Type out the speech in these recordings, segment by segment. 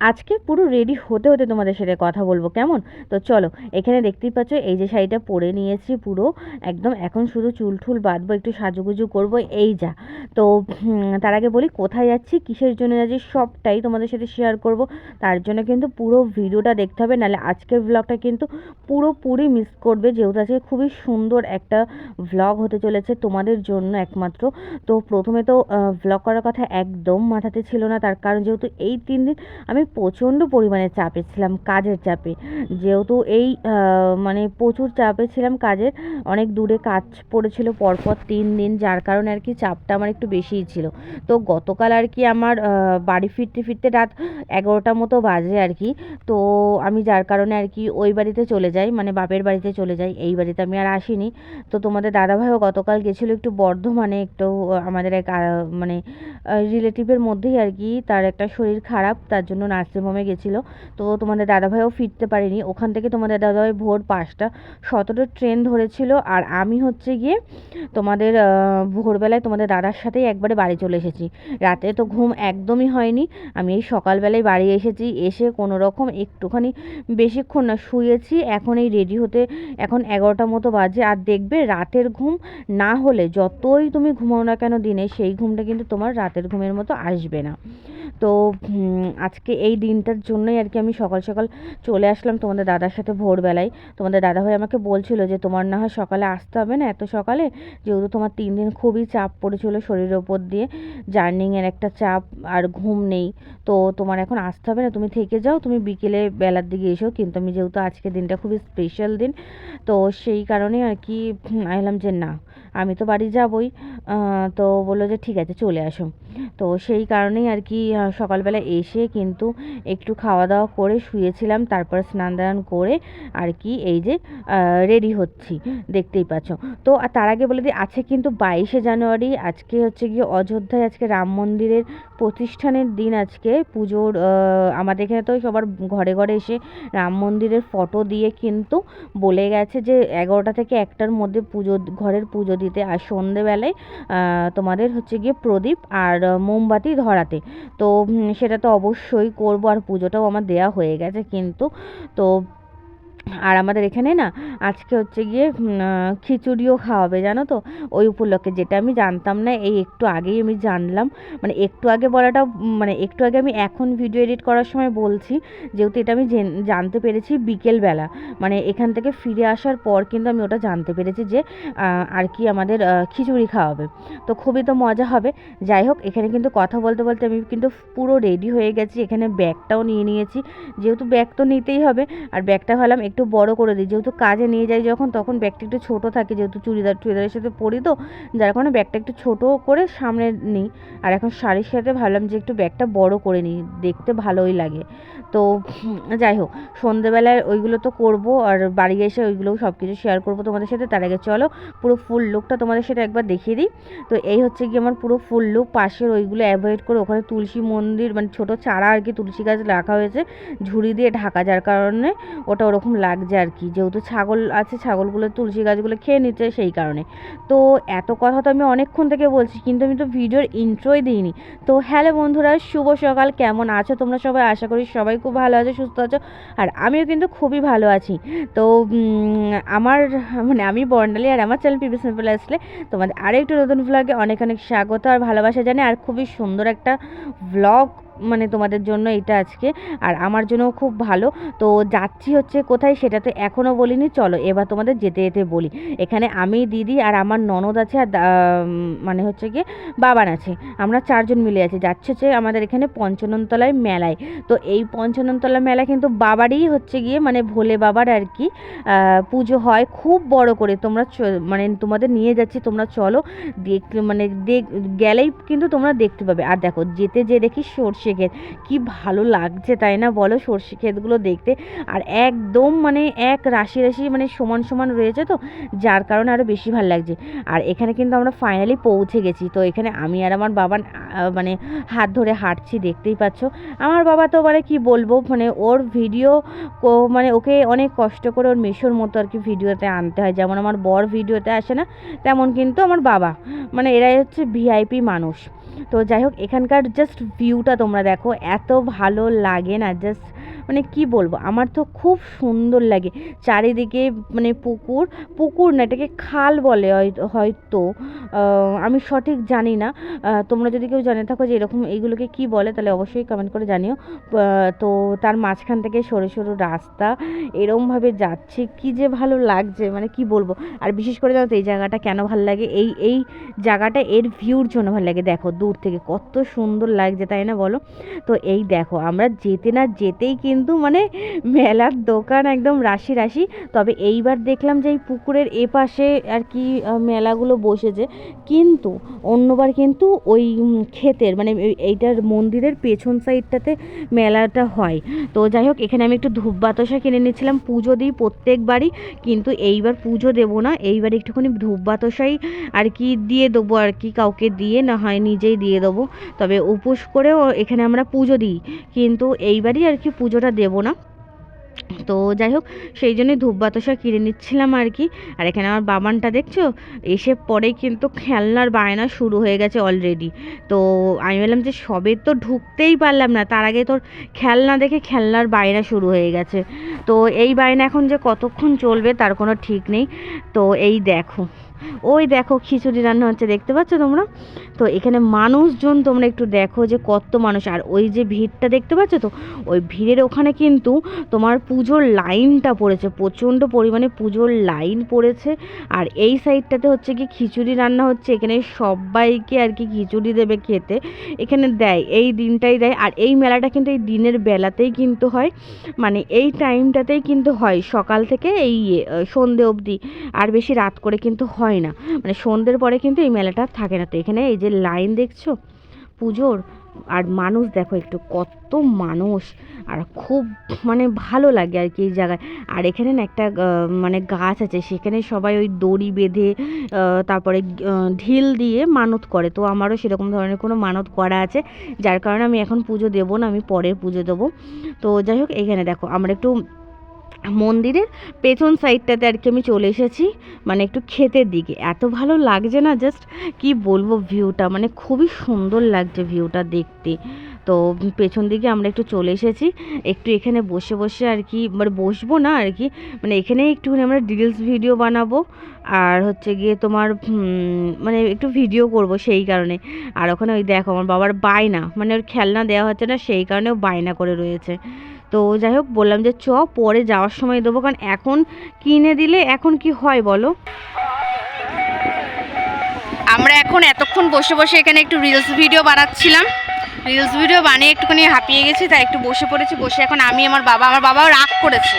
আজকে পুরো রেডি হতে হতে তোমাদের সাথে কথা বলবো, কেমন? তো চলো, এখানে দেখতেই পাচ্ছ এই যে শাড়িটা পরে নিয়েছি পুরো একদম। এখন শুধু চুল ঠুল বাঁধবো, একটু সাজুগুজু করবো, এই যা। তো তার আগে বলি কোথায় যাচ্ছি, কিসের জন্য যাচ্ছি, সবটাই তোমাদের সাথে শেয়ার করব। তার জন্য কিন্তু পুরো ভিডিওটা দেখতে হবে, নাহলে আজকের ব্লগটা কিন্তু পুরোপুরি মিস করবে, যেহেতু আজকে খুবই সুন্দর একটা ভ্লগ হতে চলেছে তোমাদের জন্য একমাত্র। তো প্রথমে তো ভ্লগ করার কথা একদম মাথাতে ছিল না, তার কারণ যেহেতু এই 3 দিন আমি প্রচণ্ড পরিমাণে চাপে ছিলাম, কাজের চাপে। যেহেতু এই মানে প্রচুর চাপে ছিলাম কাজের, অনেক দূরে কাজ পড়েছিল পরপর 3 দিন, যার কারণে আর কি চাপটা আমার একটু বেশিই ছিল। তো গতকাল আর কি আমার বাড়ি ফিরতে ফিরতে রাত 11টা মতো বাজে আর কি। তো আমি যার কারণে আর কি ওই বাড়িতে চলে যাই, মানে বাপের বাড়িতে চলে যাই, এই বাড়িতে আমি আর আসিনি। তো তোমাদের দাদাভাইও গতকাল গেছিলো একটু বর্ধমানে, একটু আমাদের এক মানে রিলেটিভের মধ্যেই আর কি, তার একটা শরীর খারাপ, তার জন্য নার্সিংহোমে গেছিলো। তো তোমাদের দাদাভাইও ফিরতে পারেনি ওখান থেকে। তোমাদের দাদাভাই ভোর 5টা 17 ট্রেন ধরেছিল, আর আমি হচ্ছে গিয়ে তোমাদের ভোরবেলায় তোমাদের দাদার সাথেই একবারে বাড়ি চলে এসেছি। রাতে তো ঘুম একদমই হয়নি, আমি এই সকালবেলায় বাড়ি এসেছি, এসে কোনো রকম একটুখানি বেশিক্ষণ না শুয়েছি। এখন এই রেডি হতে এখন 11টা মতো বাজে। আর দেখবে রাতের ঘুম না হলে যতই তুমি ঘুমাও না কেন দিনে, সেই ঘুমটা কিন্তু তোমার রাতের ঘুমের মতো আসবে না। তো আজকে এই দিনটার জন্যই আর কি আমি সকাল সকাল চলে আসলাম তোমাদের দাদার সাথে ভোরবেলায়। তোমাদের দাদাভাই আমাকে বলছিল যে তোমার না হয় সকালে আসতে হবে না এত সকালে, যেহেতু তোমার 3 দিন খুবই চাপ পড়েছিল শরীরের ওপর দিয়ে, জার্নিংয়ের একটা চাপ, আর ঘুম নেই। তো তোমার এখন আসতে হবে না, তুমি থেকে যাও, তুমি বিকেলে বেলার দিকে এসো। কিন্তু আমি যেহেতু আজকে দিনটা খুবই স্পেশাল দিন, তো সেই কারণে আর কি আমি বললাম যে না, আমি তো বাড়ি যাবই। তো বললো যে ঠিক আছে চলে আসো। তো সেই কারণেই আর কি সকালবেলা এসে কিন্তু একটু খাওয়া দাওয়া করে শুয়েছিলাম, তারপর স্নান দান করে আর কি এই যে রেডি হচ্ছি, দেখতেই পাচ্ছ। তো তার আগে বলে দিই, আছে কিন্তু 22শে জানুয়ারি, আজকে হচ্ছে গিয়ে অযোধ্যায় আজকে রাম মন্দিরের প্রতিষ্ঠানের দিন। আজকে পুজোর আমাদের এখানে তো সবার ঘরে ঘরে এসে রাম মন্দিরের ফটো দিয়ে কিন্তু বলে গেছে যে 11টা থেকে 1টার মধ্যে ঘরের পুজো দিতে, আর সন্ধেবেলায় তোমাদের হচ্ছে গিয়ে প্রদীপ আর মোমবাতি ধরাতে। তো সেটা তো অবশ্যই করব, আর পুজোটাও আমার দেয়া হয়ে গেছে কিন্তু। তো আর আমাদের এখানে না আজকে হচ্ছে গিয়ে খিচুড়িও খাওয়াবে, জানো তো, ওই উপলক্ষে, যেটা আমি জানতাম না, এই একটু আগেই আমি জানলাম। মানে একটু আগে বলাটা মানে একটু আগে আমি এখন ভিডিও এডিট করার সময় বলছি, যেহেতু এটা আমি জানতে পেরেছি বিকেলবেলা, মানে এখান থেকে ফিরে আসার পর কিন্তু আমি ওটা জানতে পেরেছি যে আর কি আমাদের খিচুড়ি খাওয়াবে। তো খুবই তো মজা হবে। যাই হোক, এখানে কিন্তু কথা বলতে বলতে আমি কিন্তু পুরো রেডি হয়ে গেছি, এখানে ব্যাগটাও নিয়ে নিয়েছি, যেহেতু ব্যাগ তো নিতেই হবে। আর ব্যাগটা ভাবলাম একটু বড় করে দিই, যেহেতু কাজে নিয়ে যাই যখন, তখন ব্যাগটা একটু ছোটো থাকে, যেহেতু চুড়িদারের সাথে পরি, তো যার কারণে ব্যাগটা একটু ছোট করে সামনে নিই। আর এখন শাড়ির সাথে ভাবলাম যে একটু ব্যাগটা বড় করে নিই, দেখতে ভালোই লাগে। তো যাই হোক, সন্ধেবেলায় ওইগুলো তো করবো, আর বাড়ি এসে ওইগুলো সব কিছু শেয়ার করবো তোমাদের সাথে। তার আগে চলো পুরো ফুল লুকটা তোমাদের সাথে একবার দেখিয়ে দিই। তো এই হচ্ছে কি আমার পুরো ফুল লুক, পাশের ওইগুলো অ্যাভয়েড করে ওখানে তুলসী মন্দির, মানে ছোটো চারা আর কি তুলসী গাছ রাখা হয়েছে, ঝুড়ি দিয়ে ঢাকা, যার কারণে ওটা ওরকম লাগছে আর কি, যেহেতু ছাগল আছে, ছাগলগুলো তুলসী গাছগুলো খেয়ে নিচ্ছে সেই কারণে। তো এত কথা তো আমি অনেকক্ষণ থেকে বলছি, কিন্তু আমি তো ভিডিওর ইন্ট্রোই দিইনি। তো হ্যালো বন্ধুরা, শুভ সকাল, কেমন আছো তোমরা সবাই? আশা করি সবাই খুব ভালো আছো, সুস্থ আছো, আর আমিও কিন্তু খুবই ভালো আছি। তো আমার মানে আমি বর্ণালী, আর আমার চ্যানেল পিবি সিম্পল আসলে তোমাদের আরেকটু নতুন ভ্লগে অনেক অনেক স্বাগত আর ভালোবাসা জানি। আর খুবই সুন্দর একটা ভ্লগ মানে তোমাদের জন্য এটা আজকে, আর আমার জন্যও খুব ভালো। তো যাচ্ছি হচ্ছে কোথায় সেটা তো এখনও বলিনি, চলো এবার তোমাদের যেতে যেতে বলি। এখানে আমি, দিদি আর আমার ননদ আছে, আর মানে হচ্ছে গিয়ে বাবান আছে, আমরা 4জন মিলে আছি। যাচ্ছে হচ্ছে আমাদের এখানে পঞ্চননতলায় মেলায়। তো এই পঞ্চননতলা মেলা কিন্তু বাবারই হচ্ছে গিয়ে, মানে ভোলে বাবার আর কি পুজো হয় খুব বড় করে। তোমরা মানে তোমাদের নিয়ে যাচ্ছি, তোমরা চলো, মানে গেলেই কিন্তু তোমরা দেখতে পাবে। আর দেখো যেতে যে দেখি সর্ষে ক্ষেত, কি ভালো লাগছে তাই না বলো সর্ষে ক্ষেতগুলো দেখতে। আর একদম মানে এক রাশি রাশি মানে সমান সমান রয়েছে, তো যার কারণে আরও বেশি ভালো লাগছে। আর এখানে কিন্তু আমরা ফাইনালি পৌঁছে গেছি। তো এখানে আমি আর আমার বাবা মানে হাত ধরে হাঁটছি, দেখতেই পাচ্ছ। আমার বাবা তো মানে কি বলবো, মানে ওর ভিডিও মানে ওকে অনেক কষ্ট করে ওর মেশোর মতো আর কি ভিডিওতে আনতে হয়, যেমন আমার বর ভিডিওতে আসে না, তেমন কিন্তু আমার বাবা, মানে এরাই হচ্ছে ভিআইপি মানুষ। তো যাই হোক, এখানকার জাস্ট ভিউটা তোমরা তোমরা দেখো, এত ভালো লাগে না, জাস্ট মানে কি বলবো, আমার তো খুব সুন্দর লাগে। চারিদিকে মানে পুকুর, পুকুর না এটাকে খাল বলে হয়তো, আমি সঠিক জানি না। তোমরা যদি কেউ জেনে থাকো যে এরকম এইগুলোকে কি বলে তাহলে অবশ্যই কমেন্ট করে জানিও। তো তার মাঝখান থেকে সরু সরু রাস্তা এরমভাবে যাচ্ছে, কি যে ভালো লাগছে মানে কি বলবো। আর বিশেষ করে জানো তো এই জায়গাটা কেন ভালো লাগে, এই জায়গাটা এর ভিউর জন্য ভালো লাগে। দেখো দূর থেকে কত সুন্দর লাগছে, তাই না বলো? তো এই দেখো আমরা যেতে না যেতেই কিন্তু মানে মেলার দোকান একদম রাশি রাশি। তবে এইবার দেখলাম যে এই পুকুরের এপাশে আর কি মেলাগুলো বসেছে, কিন্তু অন্যবার কিন্তু ওই ক্ষেতের মানে এইটার মন্দিরের পেছন সাইডটাতে মেলাটা হয়। তো যাই হোক, এখানে আমি একটু ধূপ বাতাসা কিনে নিচ্ছিলাম, পুজো দিই প্রত্যেকবারই, কিন্তু এইবার পুজো দেবো না, এইবার একটুখানি ধূপ বাতাসাই আর কি দিয়ে দেবো আর কি, কাউকে দিয়ে না হয় নিজেই দিয়ে দেবো। তবে উপোস করেও এখানে আমরা পুজো দিই, কিন্তু এইবারই আর কি পুজোটা দেবো না। তো যাই হোক, সেই জন্যই ধূপ বাতাসা কিনে নিচ্ছিলাম আর কি। আর এখানে আমার বাবানটা দেখছো, এসে পরেই কিন্তু খেলনার বায়না শুরু হয়ে গেছে অলরেডি। তো আমি বললাম যে সবে তো ঢুকতেই পারলাম না, তার আগে তোর খেলনা দেখে খেলনার বায়না শুরু হয়ে গেছে। তো এই বায়না এখন যে কতক্ষণ চলবে তার কোনো ঠিক নেই। তো এই দেখো, ওই দেখো খিচুড়ি রান্না হচ্ছে, দেখতে পাচ্ছ তোমরা? তো এখানে মানুষজন তোমরা একটু দেখো যে কত মানুষ, আর ওই যে ভিড়টা দেখতে পাচ্ছ, তো ওই ভিড়ের ওখানে কিন্তু তোমার পুজোর লাইনটা পড়েছে, প্রচণ্ড পরিমাণে পুজোর লাইন পড়েছে। আর এই সাইডটাতে হচ্ছে কি খিচুড়ি রান্না হচ্ছে, এখানে সবাইকে আর কি খিচুড়ি দেবে খেতে, এখানে দেয়, এই দিনটাই দেয়। আর এই মেলাটা কিন্তু এই দিনের বেলাতেই কিন্তু হয়, মানে এই টাইমটাতেই কিন্তু হয়, সকাল থেকে এই সন্ধে অবধি, আর বেশি রাত করে কিন্তু হয় না, মানে সন্ধ্যের পরে কিন্তু এই মেলাটা থাকে না। তো এখানে এই যে লাইন দেখছো পুজোর, আর মানুষ দেখো একটু কত মানুষ, আর খুব মানে ভালো লাগে আর কি এই জায়গায়। আর এখানে না একটা মানে গাছ আছে, সেখানে সবাই ওই দড়ি বেঁধে তারপরে ঢিল দিয়ে মানত করে। তো আমারও সেরকম ধরনের কোনো মানত করা আছে, যার কারণে আমি এখন পুজো দেবো না, আমি পরে পুজো দেবো। তো যাই হোক, এখানে দেখো আমরা একটু মন্দিরের পেছন সাইডটাতে আর কি আমি চলে এসেছি, মানে একটু ক্ষেতের দিকে। এত ভালো লাগছে না, জাস্ট কি বলবো, ভিউটা মানে খুবই সুন্দর লাগছে ভিউটা দেখতে। তো পেছন দিকে আমরা একটু চলে এসেছি, একটু এখানে বসে বসে আর কি, মানে বসবো না আর কি, মানে এখানে একটুখানি আমরা রিলস ভিডিও বানাবো, আর হচ্ছে গিয়ে তোমার মানে একটু ভিডিও করব সেই কারণে। আর ওখানে ওই দেখো আমার বাবার বায়না, মানে ওর খেলনা দেওয়া হচ্ছে না সেই কারণে ও বায়না করে রয়েছে। তো যাই হোক, বললাম যে পরে যাওয়ার সময় দেবো, কারণ এখন কিনে দিলে এখন কি হয় বলো। আমরা এখন এতক্ষণ বসে বসে এখানে একটু রিলস ভিডিও বানাচ্ছিলাম, রিলস ভিডিও বানিয়ে একটুখানি হাঁপিয়ে গেছি, তাই একটু বসে পড়েছি। বসে এখন আমি আমার বাবাও রাগ করেছে।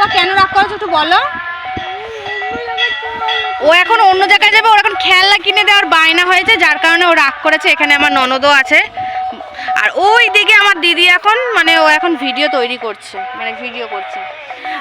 ও কেন রাগ করেছো একটু বলো? ও এখন অন্য জায়গায় যাবে, ওর এখন খেলনা কিনে দেওয়ার বায়না হয়েছে, যার কারণে ও রাগ করেছে। এখানে আমার ননদও আছে, আর ওই দিকে আমার দিদি এখন মানে ও এখন ভিডিও তৈরি করছে, মানে ভিডিও করছে।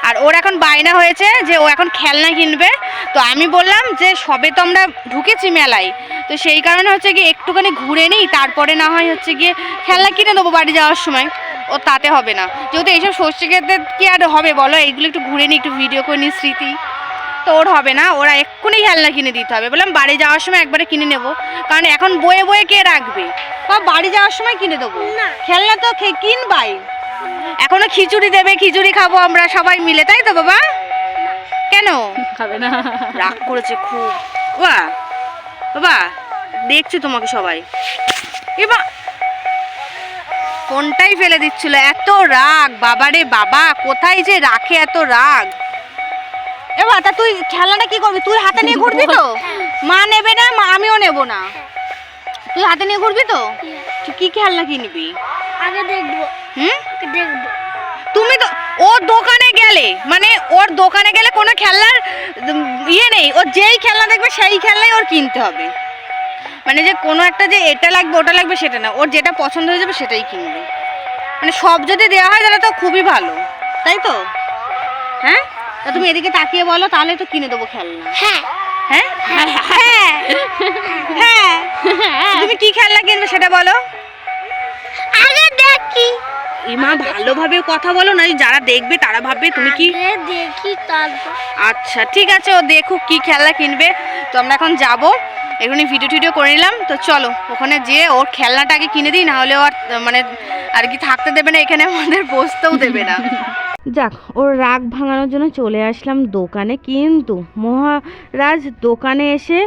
আর ওর এখন বায়না হয়েছে যে ও এখন খেলনা কিনবে। তো আমি বললাম যে সবে তো আমরা ঢুকেছি মেলায়, তো সেই কারণে হচ্ছে গিয়ে একটুখানি ঘুরে নিই, তারপরে না হয় হচ্ছে গিয়ে খেলনা কিনে দেবো বাড়ি যাওয়ার সময়। ও তাতে হবে না, যেহেতু এইসব ষষ্ঠী ক্ষেত্রে কি আর হবে বলো, এইগুলো একটু ঘুরে নিই, একটু ভিডিও করে নিই স্মৃতি। তো ওর হবে না, ওরা এক্ষুনি খেলনা কিনে দিতে হবে। বললাম বাড়ি যাওয়ার সময় একবারে কিনে নেবো, কারণ এখন বয়ে বয়ে কে রাখবে, বা বাড়ি যাওয়ার সময় কিনে দেবো। খেলনা তো কিনবাই, এখনো খিচুড়ি দেবে, খিচুড়ি খাবো আমরা সবাই মিলে, তাই তো বাবা? কেন খাবে না? রাগ করেছে খুব। বাবা বাবা দেখছি তোমাকে সবাই, এবার ফোনটাই ফেলে দিচ্ছিল, এত রাগ বাবারে বাবা, কোথায় যে রাখে এত রাগ। এবার তা তুই খেলনাটা কি করবি? তুই হাতে নিয়ে ঘুরবি তো? মা নেবে না, আমিও নেব না, তুই হাতে নিয়ে ঘুরবি তো? তুই কি খেলনা কিনবি? আগে দেখবো। দেখবো। তুমি তো ওর দোকানে গেলে, মানে ওর দোকানে গেলে কোনো খেলনার ইয়ে নেই, ও যেই খেলনা দেখবে সেই খেলনাই ওর কিনতে হবে, মানে যে কোনো একটা যে এটা লাগবে ওটা লাগবে সেটা না, ওর যেটা পছন্দ হয়ে যাবে সেটাই কিনবে। মানে সব যদি দেওয়া হয় তাহলে তো খুবই ভালো, তাই তো? হ্যাঁ, তা তুমি এদিকে তাকিয়ে বলো, তাহলে তো কিনে দেবো খেলনা। হ্যাঁ হ্যাঁ হ্যাঁ হ্যাঁ, তুমি কি খেলনা কিনবে সেটা বলো। আগে দেখি। ইমা ভালোভাবে কথা বলো, না যারা দেখবে তারা ভাববে তুমি কি। দেখি তারপর। আচ্ছা ঠিক আছে, ও দেখুক কি খেলনা কিনবে। তো আমরা এখন যাবো, এখানে ভিডিও টিডিও করে নিলাম। তো চলো ওখানে যেয়ে ওর খেলনাটা আগে কিনে দিই, না হলে আর মানে আর কি থাকতে দেবে না এখানে, আমাদের বসতেও দেবে না। যাক, ওর রাগ ভাঙানোর জন্য চলে আসলাম দোকানে, কিন্তু মহারাজ দোকানে এসে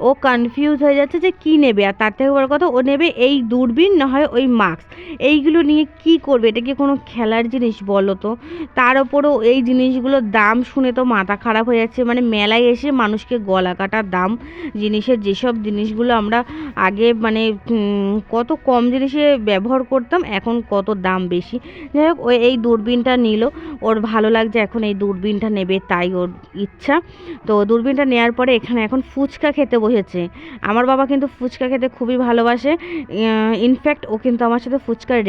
ও কনফিউজ হয়ে যাচ্ছে যে কি নেবে। আর তার থেকে বড় কথা, ও নেবে এই দূরবীন না হয় ওই মাস্ক। এইগুলো নিয়ে কি করবে? এটা কি কোনো খেলার জিনিস বলো তো? তার ওপরও এই জিনিসগুলোর দাম শুনে তো মাথা খারাপ হয়ে যাচ্ছে। মানে মেলায় এসে মানুষকে গলা কাটার দাম জিনিসের, যেসব জিনিসগুলো আমরা আগে মানে কত কম জিনিসে ব্যবহার করতাম, এখন কত দাম বেশি। যাই হোক, ও এই দূরবীনটা নিল, ওর ভালো লাগছে, এখন এই দূরবীনটা নেবে, তাই ওর ইচ্ছা। তো দূরবীনটা নেওয়ার পরে এখানে এখন ফুচকা খেতে বসেছে। আমার বাবা কিন্তু ফুচকা খেতে খুবই ভালোবাসে। ইনফ্যাক্ট ও কিন্তু আমার সাথে ফুচকার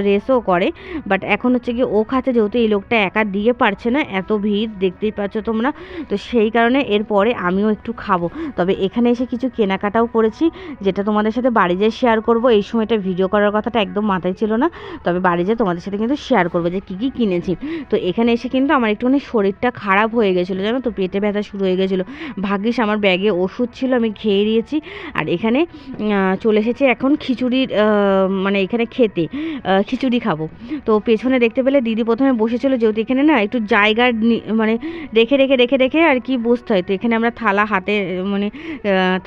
রেসও করে। বাট এখন হচ্ছে কি, ও খাচ্ছে, যেহেতু এই লোকটা একা দিয়ে পারছে না, এত ভিড় দেখতেই পাচ্ছ তোমরা, তো সেই কারণে এরপরে আমিও একটু খাবো। তবে এখানে এসে কিছু কেনাকাটাও করেছি, যেটা তোমাদের সাথে বাড়ি যেয়ে শেয়ার করব। এই সময়টা ভিডিও করার কথাটা একদম মাথায় ছিল না, তবে বাড়ি যেয়ে তোমাদের সাথে কিন্তু শেয়ার করবো যে কী কী কিনেছি। তো এখানে এসে কিন্তু আমার একটুখানি শরীরটা খারাপ হয়ে গেছিলো, জানো তো, পেটে ব্যথা শুরু হয়ে গেছিলো। ভাগ্যিস আমার ব্যাগে ওষুধ ছিল, আমি খেয়ে দিয়েছি। আর এখানে চলে এসেছে এখন খিচুড়ির মানে এখানে খেতে খিচুড়ি খাবো। তো পেছনে দেখতে পেলে দিদি প্রথমে বসেছিল, যেহেতু এখানে না একটু জায়গা মানে রেখে রেখে রেখে রেখে আর কি বসতে হয়। তো এখানে আমরা থালা হাতে মানে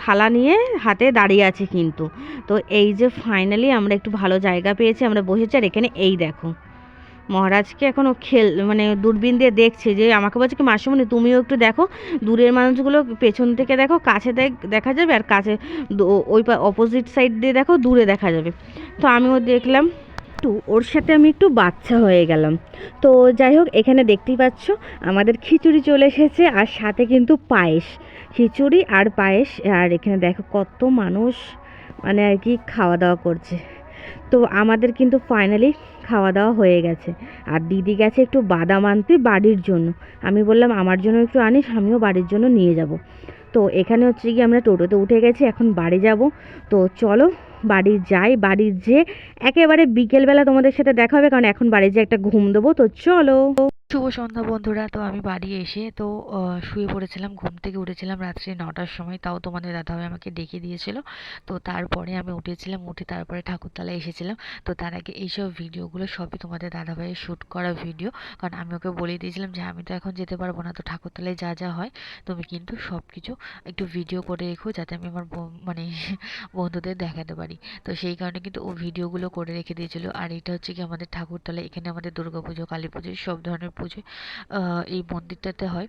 থালা নিয়ে হাতে দাঁড়িয়ে আছি কিন্তু। তো এই যে ফাইনালি আমরা একটু ভালো জায়গা পেয়েছি, আমরা বসেছি। আর এখানে এই দেখো, মহারাজকে এখনও মানে দূরবীন দিয়ে দেখছে, যে আমাকে বলছে কি, মাসিমণি তুমিও একটু দেখো, দূরের মানুষগুলো পেছন থেকে দেখো, কাছে দেখা যাবে, আর কাছে ওই অপোজিট সাইড দিয়ে দেখো, দূরে দেখা যাবে। তো আমিও দেখলাম, একটু ওর সাথে আমি একটু বাচ্চা হয়ে গেলাম। তো যাই হোক, এখানে দেখতেই পাচ্ছ আমাদের খিচুড়ি চলে এসেছে, আর সাথে কিন্তু পায়েস, খিচুড়ি আর পায়েস। আর এখানে দেখো কত মানুষ মানে আর কি খাওয়া দাওয়া করছে। তো আমাদের কিন্তু ফাইনালি খাওয়া দাওয়া হয়ে গেছে। আর দিদি গেছে একটু বাদাম আনতে বাড়ির জন্য। আমি বললাম আমার জন্য একটু আনিস, আমিও বাড়ির জন্য নিয়ে যাব। তো এখানে হচ্ছে কি, আমরা টোটোতে উঠে গেছি, এখন বাড়ি যাব। তো চলো বাড়ি যাই, বাড়ি যেয়ে একেবারে বিকেলবেলা তোমাদের সাথে দেখা হবে, কারণ এখন বাড়ি যেয়ে একটা ঘুম দেবো। তো চলো। শুভ সন্ধ্যা বন্ধুরা। তো আমি বাড়ি এসে তো শুয়ে পড়েছিলাম, ঘুম থেকে উঠেছিলাম রাত্রি 9টার সময়, তাও তোমাদের দাদাভাই আমাকে ডেকে দিয়েছিল। তো তারপরে আমি উঠেছিলাম, উঠে তারপরে ঠাকুরতলায় এসেছিলাম। তো তার আগে এইসব ভিডিওগুলো সবই তোমাদের দাদাভাইয়ের শ্যুট করা ভিডিও, কারণ আমি ওকে বলে দিয়েছিলাম যে আমি তো এখন যেতে পারবো না, তো ঠাকুরতলায় যা যা হয় তুমি কিন্তু সব কিছু একটু ভিডিও করে রেখো, যাতে আমি আমার মানে বন্ধুদের দেখাতে পারি। তো সেই কারণে কিন্তু ও ভিডিওগুলো করে রেখে দিয়েছিল। আর এটা হচ্ছে কি আমাদের ঠাকুরতলা, এখানে আমাদের দুর্গাপুজো, কালী পুজো, সব ধরনের পুজো এই মন্দিরটাতে হয়।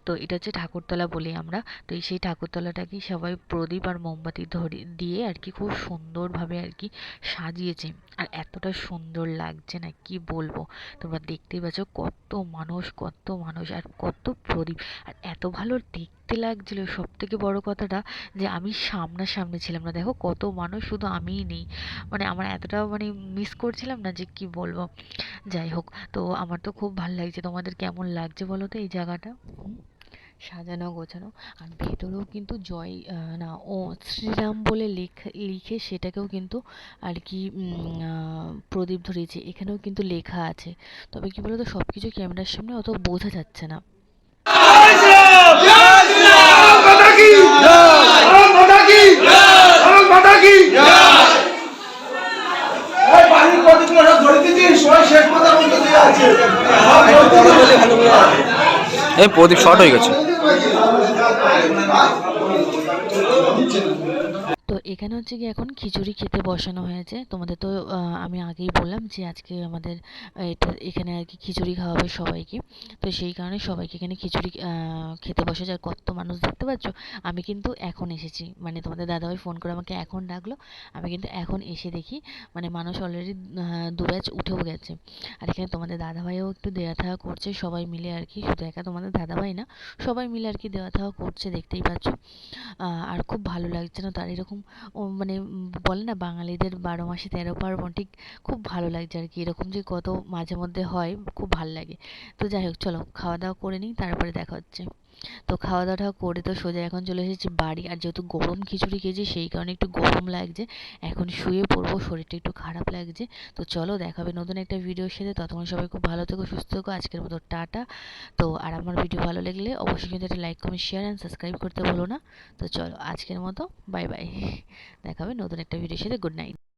তো এটা হচ্ছে ঠাকুরতলা বলি আমরা। তো সেই ঠাকুরতলাটাকে সবাই প্রদীপ আর মোমবাতি দিয়ে আর কি খুব সুন্দরভাবে আর কি সাজিয়েছে। আর এতটা সুন্দর লাগছে না কি বলবো, তোমরা দেখতেই পাচ্ছ কত মানুষ, কত মানুষ, আর কত প্রদীপ, আর এত ভালো দেখতে লাগছিল। সব থেকে বড় কথাটা যে আমি সামনাসামনি ছিলাম না, দেখো কত মানুষ, শুধু আমিই নেই। মানে আমার এতটা মানে মিস করছিলাম না যে কি বলবো। যাই হোক, তো আমার তো খুব ভালো লাগছে। তোমাদের কেমন লাগছে বলো তো এই জায়গাটা? সাজানো গোছানো, আর ভেতরেও কিন্তু জয় না ও শ্রীরাম বলে লিখে সেটাকেও কিন্তু আর কি প্রদীপ ধরিয়েছে, এখানেও কিন্তু লেখা আছে। তবে কি বলতো, সব কিছু ক্যামেরার সামনে অত বোঝা যাচ্ছে না। এই প্রদীপ শর্ট হয়ে গেছে। তো এখানে হচ্ছে কি এখন খিচুড়ি খেতে বসানো হয়েছে। তোমাদের তো আমি আগেই বললাম যে আজকে আমাদের এখানে আর কি খিচুড়ি খাওয়াবে সবাইকে। তো সেই কারণে সবাইকে এখানে খিচুড়ি খেতে বসে যায়। কত মানুষ দেখতে পাচ্ছ। আমি কিন্তু এখন এসেছি, মানে তোমাদের দাদাভাই ফোন করে আমাকে এখন ডাকলো, আমি কিন্তু এখন এসে দেখি মানে মানুষ অলরেডি 2 ব্যাচ উঠেও গেছে। আর এখানে তোমাদের দাদাভাইও একটু দেওয়া থাওয়া করছে, সবাই মিলে আর কি, শুধু একা তোমাদের দাদাভাই না, সবাই মিলে আর কি দেওয়া থাওয়া করছে, দেখতেই পাচ্ছ। আর খুব ভালো লাগছে না তার এরকম মানে বলে না বাঙালিদের 12 মাসে 13 পার্বণ, ঠিক খুব ভালো লাগছে আর কি। এরকম যে কত মাঝে মধ্যে হয়, খুব ভালো লাগে। তো যাই হোক, চলো খাওয়া দাওয়া করে নিই, তারপরে দেখা হচ্ছে। তো খাওয়া দাওয়াটা করে তো সোজা এখন চলে এসেছি বাড়ি। আর যেহেতু গরম খিচুড়ি খেয়েছি, সেই কারণে একটু গরম লাগছে, এখন শুয়ে পড়বো, শরীরটা একটু খারাপ লাগছে। তো চলো দেখাবে নতুন একটা ভিডিওর সাথে, ততক্ষণ সবাই খুব ভালো থেকো, সুস্থ থেকো। আজকের মতো টাটা। তো আর আমার ভিডিও ভালো লাগলে অবশ্যই কিন্তু একটা like, comment, share and subscribe করতে ভুলো না। তো চলো আজকের মতো বাই বাই, দেখাবে নতুন একটা ভিডিওর সাথে। Good night.